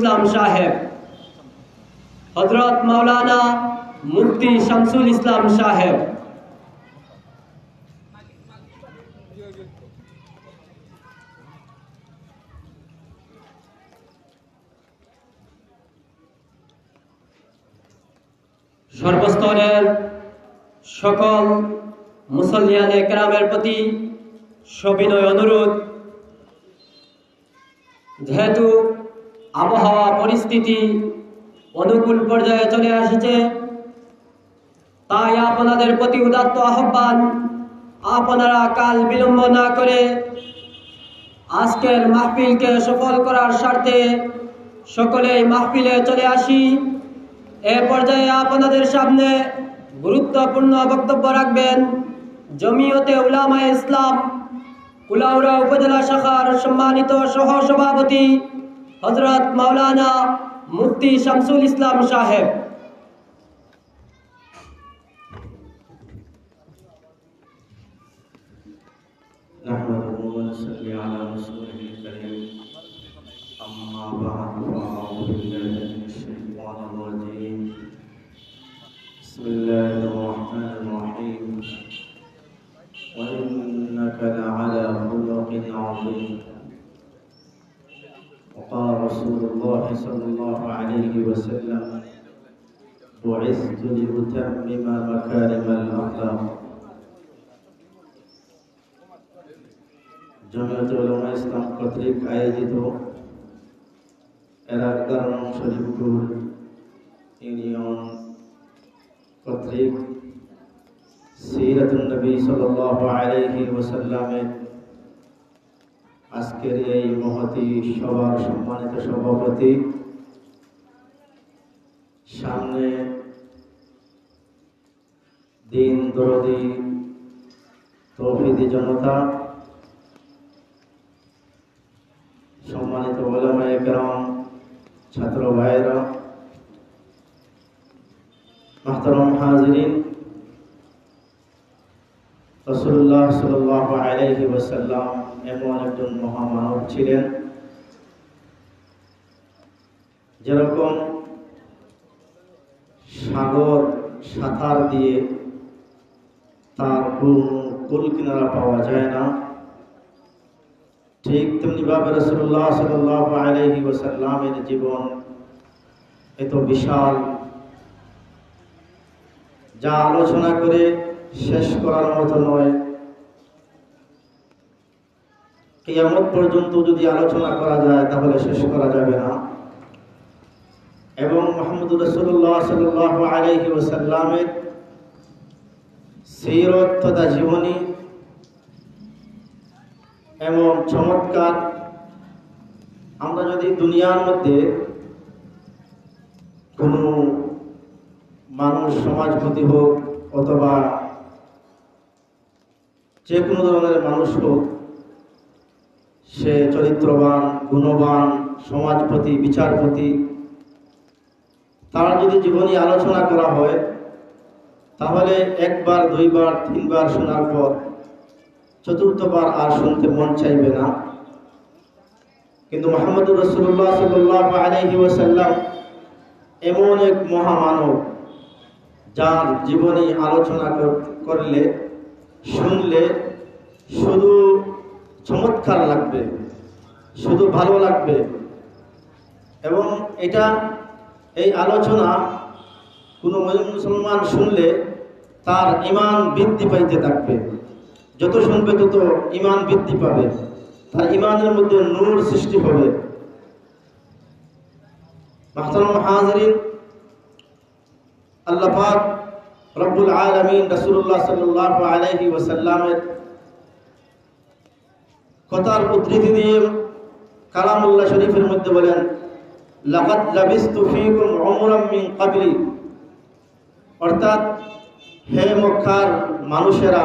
ইসলাম সাহেব, হযরত মাওলানা মুফতি শামসুল ইসলাম সাহেব, সর্বস্তরের সকল মুসল্লিয়ানে কেরামের প্রতি সবিনয় অনুরোধ, যেহেতু আবহাওয়া পরিস্থিতি অনুকূল পর্যায়ে চলে আসছে, তাই আপনাদের প্রতি উদাত্ত আহ্বান, আপনারা কাল বিলম্ব না করে আজকের মাহফিলকে সফল করার স্বার্থে সকলেই মাহফিলে চলে আসি। এ পর্যায়ে আপনাদের সামনে গুরুত্বপূর্ণ বক্তব্য রাখবেন জমিয়তে উলামায়ে ইসলাম কুলাউড়া উপজেলা শাখার সম্মানিত সহ-সভাপতি হযরত মাওলানা মুফতি শামসুল ইসলাম সাহেব। بسم الله الرحمن الرحيم وإنك لعلى خلق عظيم وقال رسول الله صلى الله عليه وسلم بعثت لأتمم مكارم الأخلاق জমিয়তে উলামায়ে ইসলাম কর্তৃক আয়োজিত এলাকার শরীফপুর ইউনিয়ন কর্তৃক সিরাতুন নবী সাল্লাল্লাহু আলাইহি ওয়াসাল্লামের আজকের এই মহতী সভার সম্মানিত সভাপতি, সামনে দিন দরদি তৌহিদি জনতা, সম্মানিত উলামায়ে কেরাম, ছাত্র ভাইরা, মুহতারাম হাজিরিন, রাসূলুল্লাহ সাল্লাল্লাহু আলাইহি ওয়াসাল্লাম এমন একজন মহামানব ছিলেন, যেরকম সাগর সাঁতার দিয়ে তার কুল কিনারা পাওয়া যায় না, ঠিক তেমনি ভাবে রাসূলুল্লাহ সাল্লাল্লাহু আলাইহি ওয়াসাল্লামের জীবন এত বিশাল, যা আলোচনা করে শেষ করার মতো নয়। কিয়ামত পর্যন্ত যদি আলোচনা করা যায় তাহলে শেষ করা যাবে না। এবং মুহাম্মদুর রাসূলুল্লাহ সাল্লাল্লাহু আলাইহি ওয়াসাল্লামের সিরাত তথা জীবনী এমন চমৎকার, আমরা যদি দুনিয়ার মধ্যে কোনো মানুষ সমাজপতি হোক অথবা যে কোনো ধরনের মানুষ হোক, সে চরিত্রবান, গুণবান, সমাজপতি, বিচারপতি, তার যদি জীবনী আলোচনা করা হয় তাহলে একবার, দুইবার, তিনবার শোনার পর চতুর্থবার আর শুনতে মন চাইবে না। কিন্তু মুহাম্মদুর রাসূলুল্লাহ সাল্লাল্লাহু আলাইহি ওয়াসাল্লাম এমন এক মহামানব, যার জীবনী আলোচনা করলে, শুনলে শুধু চমৎকার লাগবে, শুধু ভালো লাগবে। এবং এই আলোচনা কোনো মুসলমান শুনলে তার ঈমান বৃদ্ধি পাইতে থাকবে, যত শুনবে তত ঈমান বৃদ্ধি পাবে, তার ঈমানের মধ্যে নূর সৃষ্টি হবে। মুহতারাম হাজিরিন, আল্লাহ পাক রব্বুল আলামিন রাসূলুল্লাহ সাল্লাল্লাহু আলাইহি ওয়াসাল্লামের কথার উদ্ধৃতি দিয়ে কালামুল্লাহ শরীফের মধ্যে বলেন, লাকাদ লাবিস্তু ফীকুম উমরাম মিন ক্বাবলি, অর্থাৎ হে মক্কার মানুষেরা,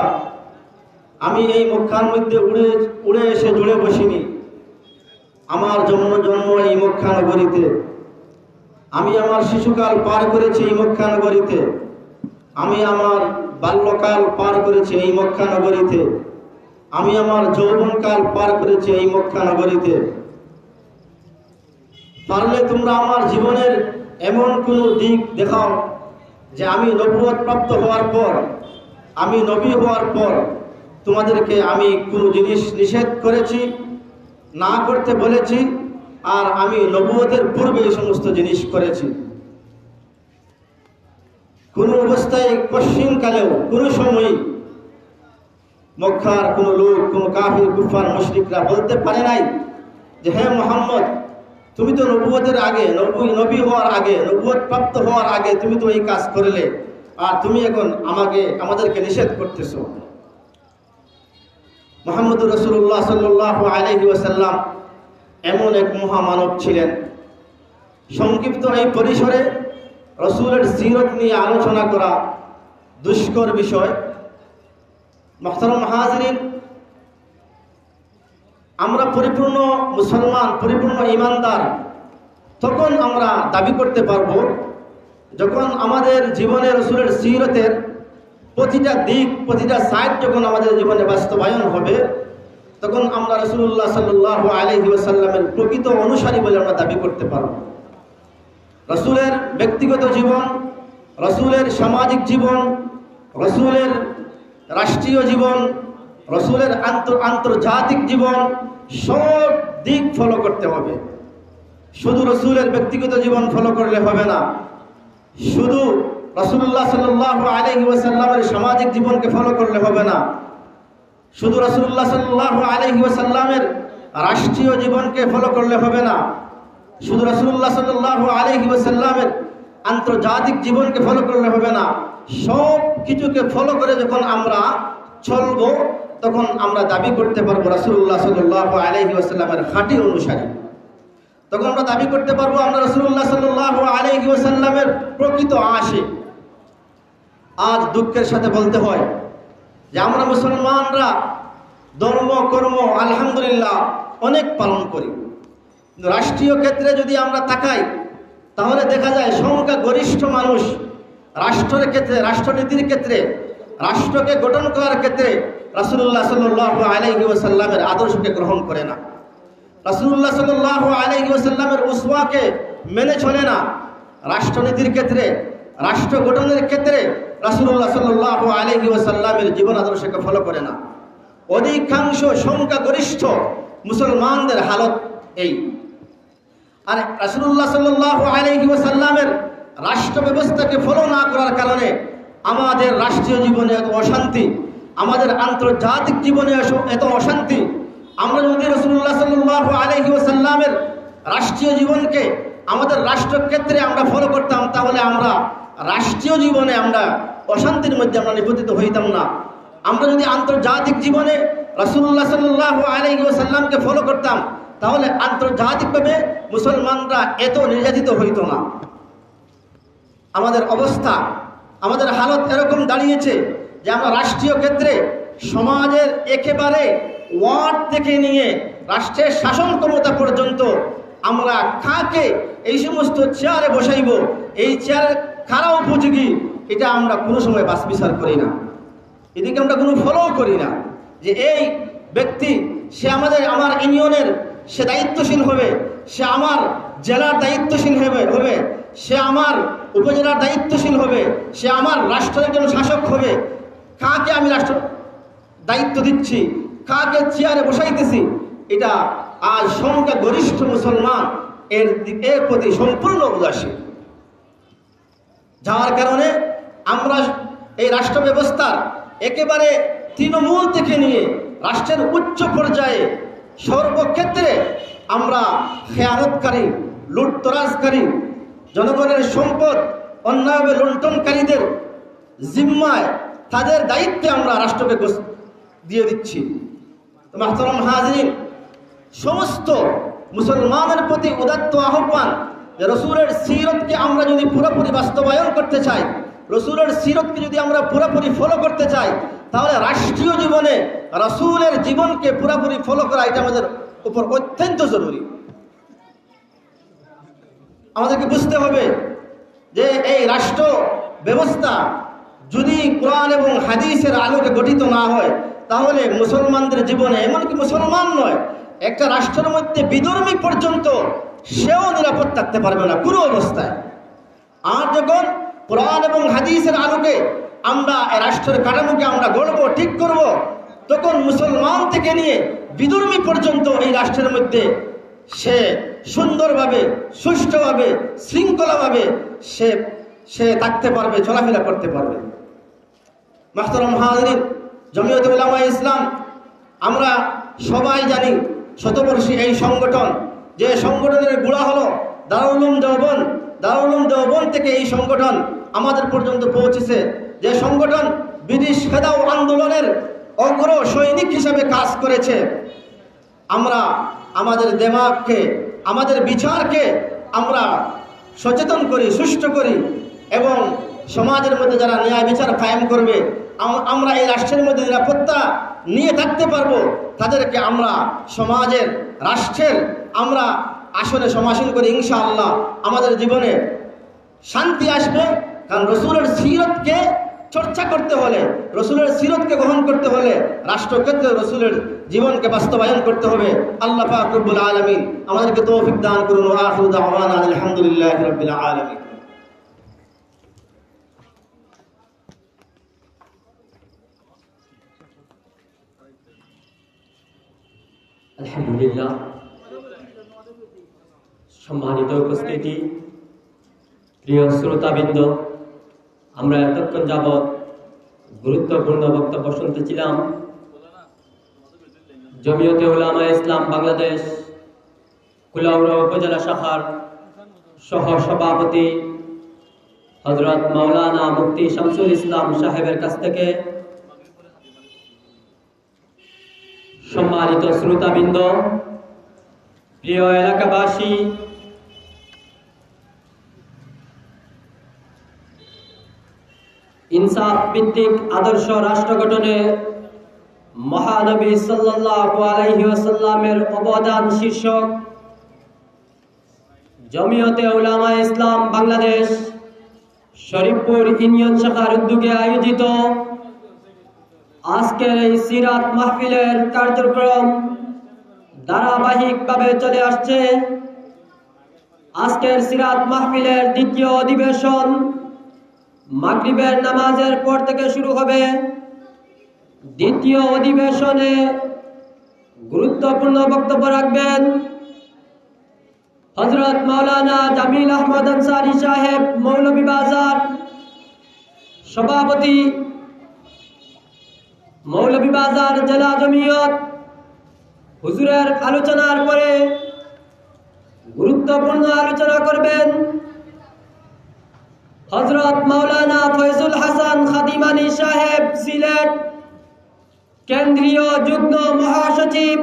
আমি এই মক্কার মধ্যে উড়ে এসে জুড়ে বসিনি। আমার জন্ম এই মক্কা নগরীতে, আমি আমার শিশুকাল পার করেছি এই মক্কা নগরীতে, আমি আমার বাল্যকাল পার করেছি এই মক্কা নগরীতে, আমি আমার যৌবনকাল পার করেছি এই মক্কা নগরীতে। পারলে তোমরা আমার জীবনের এমন কোনো দিক দেখাও যে আমি নবুয়ত প্রাপ্ত হওয়ার পর, আমি নবী হওয়ার পর তোমাদেরকে আমি কোনো জিনিস নিষেধ করেছি, না করতে বলেছি, আর আমি নবুয়তের পূর্বে এই সমস্ত জিনিস করেছি। কোনো অবস্থায় কশিনকালেও কোনো সময়ই মক্কার কোনো লোক, কোনো কাফির কুফার মুশরিকরা বলতে পারে নাই যে হে মুহাম্মদ, তুমি তো নবুয়তের আগে, নবী হওয়ার আগে, নবুয়ত প্রাপ্ত হওয়ার আগে তুমি তো এই কাজ করলে, আর তুমি এখন আমাদেরকে নিষেধ করতেছো। মুহাম্মদুর রাসূলুল্লাহ সাল্লাল্লাহু আলাইহি ওয়াসাল্লাম এমন এক মহামানব ছিলেন। সংক্ষিপ্ত এই পরিসরে রসুলের সিরত নিয়ে আলোচনা করা দুষ্কর বিষয়। মুহতারাম হাজিরিন, আমরা পরিপূর্ণ মুসলমান, পরিপূর্ণ ঈমানদার তখন আমরা দাবি করতে পারব যখন আমাদের জীবনে রসুলের সিরতের প্রতিটা দিক, প্রতিটা সাইড যখন আমাদের জীবনে বাস্তবায়ন হবে, তখন আমরা রাসূলুল্লাহ সাল্লাল্লাহু আলাইহি ওয়াসাল্লামের প্রকৃত অনুসারী বলে আমরা দাবি করতে পারব। রসুলের ব্যক্তিগত জীবন, রসুলের সামাজিক জীবন, রসুলের রাষ্ট্রীয় জীবন, রসুলের আন্তর্জাতিক জীবন, সব দিক ফলো করতে হবে। শুধু রসুলের ব্যক্তিগত জীবন ফলো করলে হবে না, শুধু রাসূলুল্লাহ সাল্লাল্লাহু আলাইহি ওয়াসাল্লামের সামাজিক জীবনকে ফলো করলে হবে না, শুধু রাসূলুল্লাহ সাল্লাল্লাহু আলাইহি ওয়াসাল্লামের রাষ্ট্রীয় জীবনকে ফলো করলে হবে না, শুধু রাসূলুল্লাহ সাল্লাল্লাহু আলাইহি ওয়াসাল্লামের আন্তর্জাতিক জীবনকে ফলো করলে হবে না। সব কিছুকে ফলো করে যখন আমরা চলব, তখন আমরা দাবি করতে পারবো রাসূলুল্লাহ সাল্লাল্লাহু আলাইহি ওয়াসাল্লামের খাঁটি অনুসারী। তখন আমরা দাবি করতে পারবো আমরা রাসূলুল্লাহ সাল্লাল্লাহু আলাইহি ওয়াসাল্লামের প্রকৃত আশিক। আজ দুঃখের সাথে বলতে হয় যে আমরা মুসলমানরা ধর্ম কর্ম আলহামদুলিল্লাহ অনেক পালন করি, কিন্তু রাষ্ট্রীয় ক্ষেত্রে যদি আমরা তাকাই তাহলে দেখা যায় সংখ্যা গরিষ্ঠ মানুষ রাষ্ট্রের ক্ষেত্রে, রাষ্ট্রনীতির ক্ষেত্রে, রাষ্ট্রকে গঠন করার ক্ষেত্রে রাসূলুল্লাহ সাল্লাল্লাহু আলাইহি ওয়াসাল্লামের আদর্শকে গ্রহণ করে না, রাসূলুল্লাহ সাল্লাল্লাহু আলাইহি ওয়াসাল্লামের উসওয়াকে মেনে চলে না। রাষ্ট্রনীতির ক্ষেত্রে, রাষ্ট্র গঠনের ক্ষেত্রে রাসূলুল্লাহ সাল্লাল্লাহু আলাইহি ওয়াসাল্লামের জীবন আদর্শকে ফলো করে না। অধিকাংশ সংখ্যাগরিষ্ঠ মুসলমানদের হালত এই। আর রাসূলুল্লাহ সাল্লাল্লাহু আলাইহি ওয়াসাল্লামের রাষ্ট্র ব্যবস্থাকে ফলো না করার কারণে আমাদের রাষ্ট্রীয় জীবনে এত অশান্তি, আমাদের আন্তর্জাতিক জীবনে এত অশান্তি। আমরা যদি রাসূলুল্লাহ সাল্লাল্লাহু আলাইহি ওয়াসাল্লামের রাষ্ট্রীয় জীবনকে আমাদের রাষ্ট্রক্ষেত্রে আমরা ফলো করতাম, তাহলে আমরা রাষ্ট্রীয় জীবনে আমরা অশান্তির মধ্যে আমরা নিপতিত হইতাম না। আমরা যদি আন্তর্জাতিক জীবনে রাসূলুল্লাহ সাল্লাল্লাহু আলাইহি ওয়াসাল্লামকে ফলো করতাম, তাহলে আন্তর্জাতিকভাবে মুসলমানরা এত নির্যাতিত হইতো না। আমাদের অবস্থা, আমাদের হালত এরকম দাঁড়িয়েছে যে আমরা রাষ্ট্রীয় ক্ষেত্রে সমাজের একেবারে ওয়ার্ড থেকে নিয়ে রাষ্ট্রের শাসন ক্ষমতা পর্যন্ত আমরা কাকে এই সমস্ত চেয়ারে বসাইব, এই চেয়ার কারা উপযোগী, এটা আমরা কোনো সময় বাছ বিচার করি না, এদিকে আমরা কোনো ফলো করি না। যে এই ব্যক্তি সে আমার ইউনিয়নের সে দায়িত্বশীল হবে, সে আমার জেলার দায়িত্বশীল হবে, সে আমার উপজেলার দায়িত্বশীল হবে, সে আমার রাষ্ট্রের জন্য শাসক হবে। কাকে আমি রাষ্ট্র দায়িত্ব দিচ্ছি, কাকে চেয়ারে বসাইতেছি, এটা আজ সংখ্যা গরিষ্ঠ মুসলমান এর প্রতি সম্পূর্ণ উদাসীন। যার কারণে আমরা এই রাষ্ট্র ব্যবস্থার একেবারে তৃণমূল থেকে নিয়ে রাষ্ট্রের উচ্চ পর্যায়ে সর্বক্ষেত্রে আমরা খেয়ানতকারী, লুটতরাজকারী, জনগণের সম্পদ অন্যায়ভাবে লুণ্ঠনকারীদের জিম্মায়, তাদের দায়িত্বে আমরা রাষ্ট্রকে দিয়ে দিচ্ছি। মুহতারাম হাজিরিন, সমস্ত মুসলমানের প্রতি উদাত্ত আহ্বান যে রসুলের সিরতকে আমরা যদি পুরোপুরি বাস্তবায়ন করতে চাই, রসুলের সিরতকে যদি আমরা পুরোপুরি ফলো করতে চাই, তাহলে রাষ্ট্রীয় জীবনে রসুলের জীবনকে পুরোপুরি ফলো করা এটা আমাদের উপর অত্যন্ত জরুরি। আমাদেরকে বুঝতে হবে যে এই রাষ্ট্র ব্যবস্থা যদি কোরআন এবং হাদিসের আলোকে গঠিত না হয়, তাহলে মুসলমানদের জীবনে, এমনকি মুসলমান নয়, একটা রাষ্ট্রের মধ্যে বিধর্মী পর্যন্ত সেও নিরাপদ থাকতে পারবে না কোনো অবস্থায়। আর যখন কোরআন এবং হাদিসের আলোকে আমরা এই রাষ্ট্রের কাঠামোকে আমরা গড়ব, ঠিক করব, তখন মুসলমান থেকে নিয়ে বিধর্মী পর্যন্ত এই রাষ্ট্রের মধ্যে সে সুন্দরভাবে, সুষ্ঠুভাবে, শৃঙ্খলাভাবে সে থাকতে পারবে, চলাফেরা করতে পারবে। মাহতারাম হাজিরিন, জমিয়তে উলামায়ে ইসলাম আমরা সবাই জানি শতবর্ষী এই সংগঠন, যে সংগঠনের গোড়া হলো দারুল উলুম দেওবন্দ। দারুল উলুম দেওবন্দ থেকে এই সংগঠন আমাদের পর্যন্ত পৌঁছেছে, যে সংগঠন ব্রিটিশ খেদাও আন্দোলনের অগ্র সৈনিক হিসাবে কাজ করেছে। আমরা আমাদের দেমাগকে, আমাদের বিচারকে আমরা সচেতন করি, সুষ্ঠু করি, এবং সমাজের মধ্যে যারা ন্যায় বিচার কায়েম করবে, আমরা এই রাষ্ট্রের মধ্যে নিরাপত্তা নিয়ে থাকতে পারবো, তাদেরকে আমরা সমাজের, রাষ্ট্রের আমরা আসনে সমাসীন করি। ইনশাআল্লাহ আমাদের জীবনে শান্তি আসবে। কারণ রসুলের সিরতকে চর্চা করতে হলে, রসুলের সিরতকে গ্রহণ করতে হলে রাষ্ট্রক্ষেত্রে রসুলের জীবনকে বাস্তবায়ন করতে হবে। আল্লাহ পাক রব্বুল আলামিন আমাদেরকে তৌফিক দান করুন। ওয়া আখিরু দাওয়ানা আলহামদুলিল্লাহি রাব্বিল আলামিন। আলহামদুলিল্লাহ। সম্মানিত উপস্থিতি, প্রিয় শ্রোতাবৃন্দ, আমরা এতক্ষণ যাবৎ গুরুত্বপূর্ণ বক্তব্য শুনতেছিলাম। জমিয়তে উলামায়ে ইসলাম বাংলাদেশ কুলাউড়া উপজেলা শাখার সহ সভাপতি হযরত মাওলানা মুফতি শামসুল ইসলাম সাহেবের কাছ থেকে সম্মানিত শ্রোতাবৃন্দ, প্রিয় এলাকাবাসী, ইনসাফ ভিত্তিক আদর্শ রাষ্ট্র গঠনে মহানবী সাল্লাল্লাহু আলাইহি ওয়াসাল্লামের অবদান শীর্ষক জমিয়তে উলামায়ে ইসলাম বাংলাদেশ শরীফপুর ইউনিয়ন শাখার উদ্যোগে আয়োজিত আজকের এই সিরাত মাহফিলের কার্যক্রম ধারাবাহিকভাবে চলে আসছে। আজকের সিরাত মাহফিলের দ্বিতীয় অধিবেশন মাগরিবের নামাজের পর থেকে শুরু হবে। দ্বিতীয় অধিবেশনে গুরুত্বপূর্ণ বক্তব্য রাখবেন হযরত মাওলানা জামিল আহমদ আনসারী সাহেব, মৌলভীবাজার সভাপতি, মৌলভীবাজার জেলা জমিয়ত। হুজুরের আলোচনার পরে গুরুত্বপূর্ণ আলোচনা করবেন হযরত মাওলানা ফয়জুল হাসান খাদিমানী সাহেব, সিলেট কেন্দ্রীয় যুগ্ম মহাসচিব,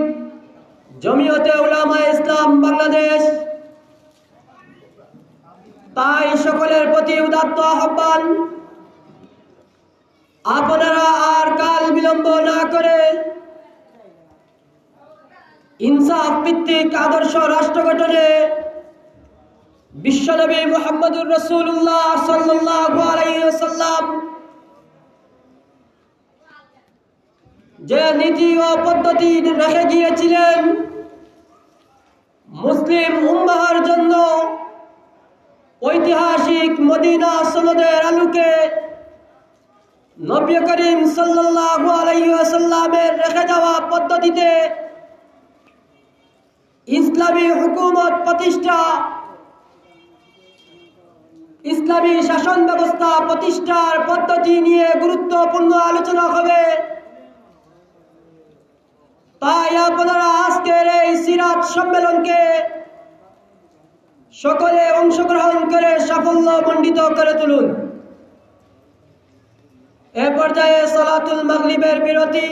জমিয়তে উলামায়ে ইসলাম বাংলাদেশ। তাই সকলের প্রতি উদাত্ত আহ্বান, আপনারা আর কাল বিলম্ব না করে ইনসাফ ভিত্তিক আদর্শ রাষ্ট্র গঠনে বিশ্বনবী মুহাম্মদুর রাসূলুল্লাহ সাল্লাল্লাহু আলাইহি ওয়াসাল্লাম যে নীতি ও পদ্ধতি রেখে গিয়েছিলেন মুসলিম উম্মাহর জন্য, ঐতিহাসিক মদিনা সনদের আলোকে নবী করিম সাল্লাল্লাহু আলাইহি ওয়াসাল্লামের রেখে যাওয়া পদ্ধতিতে ইসলামী হুকুমত প্রতিষ্ঠা, ইসলামী শাসন ব্যবস্থা প্রতিষ্ঠার পদ্ধতি নিয়ে গুরুত্বপূর্ণ আলোচনা হবে। তাই আপনারা আজকের এই সিরাত সম্মেলনকে সকলে অংশগ্রহণ করে সাফল্য মণ্ডিত করে তুলুন। এ পর্যায়ে সালাতুল মাগরিবের বিরতি,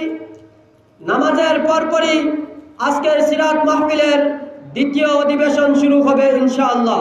নামাজের পরপরই আজকের সিরাত মাহফিলের দ্বিতীয় অধিবেশন শুরু হবে ইনশাআল্লাহ।